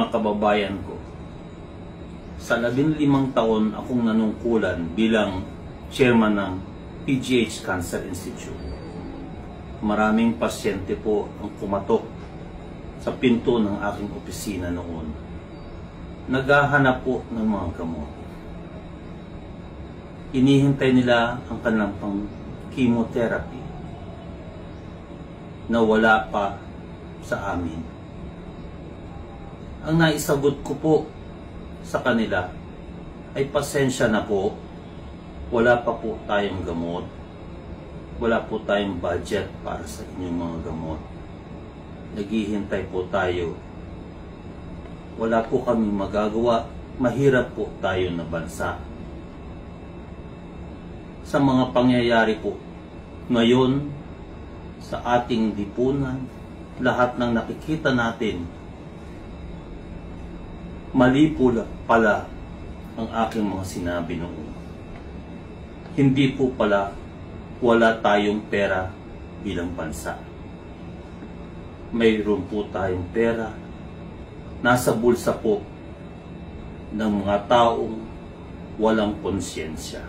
mga kababayan ko, sa 15 taon akong nanungkulan bilang chairman ng PGH Cancer Institute. Maraming pasyente po ang kumatok sa pinto ng aking opisina noon. Naghahanap po ng mga gamot. Inihintay nila ang kanilang pang chemotherapy na wala pa sa amin. Ang naisagot ko po sa kanila ay pasensya na po, wala pa po tayong gamot, wala po tayong budget para sa inyong mga gamot. Naghihintay po tayo. Wala po kaming magagawa, mahirap po tayo na bansa. Sa mga pangyayari po ngayon sa ating lipunan, lahat ng nakikita natin, mali po pala ang aking mga sinabi noon. Hindi po pala wala tayong pera bilang bansa. Mayroon po tayong pera, nasa bulsa po ng mga taong walang konsyensya.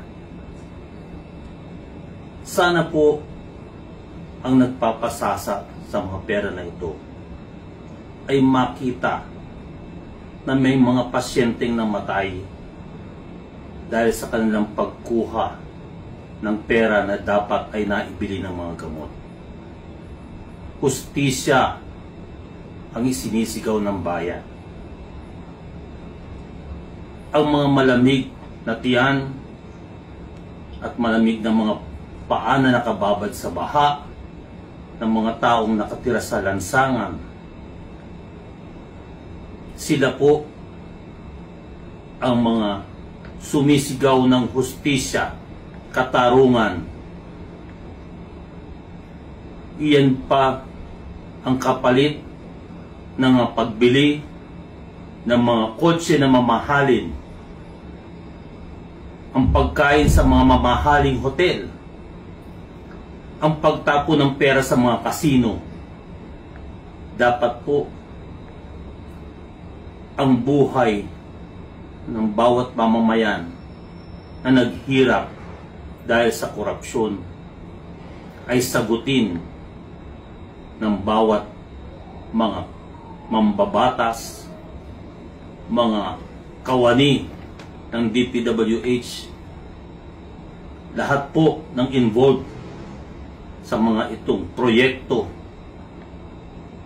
Sana po ang nagpapasasa sa mga pera na ito ay makita na may mga pasyenteng namatay dahil sa kanilang pagkuha ng pera na dapat ay naibili ng mga gamot. Hustisya ang isinisigaw ng bayan. Ang mga malamig na tiyan at malamig na mga paa na nakababad sa baha ng mga taong nakatira sa lansangan, sila po ang mga sumisigaw ng hustisya, katarungan. Iyan pa ang kapalit ng pagbili ng mga kotse na mamahalin, ang pagkain sa mga mamahaling hotel, ang pagtapo ng pera sa mga kasino. Dapat po ang buhay ng bawat mamamayan na naghirap dahil sa korupsyon ay sagutin ng bawat mga mambabatas, mga kawani ng DPWH, lahat po ng involved sa mga itong proyekto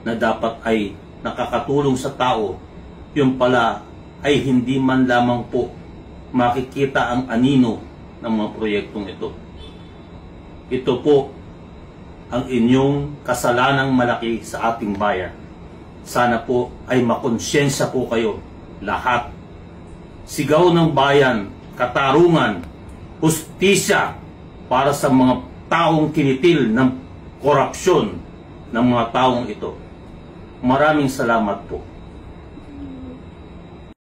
na dapat ay nakakatulong sa tao, yung pala ay hindi man lamang po makikita ang anino ng mga proyektong ito. Ito po ang inyong kasalanang malaki sa ating bayan. Sana po ay makonsyensya po kayo lahat. Sigaw ng bayan, katarungan, hustisya para sa mga taong kinitil ng korupsyon ng mga taong ito. Maraming salamat po.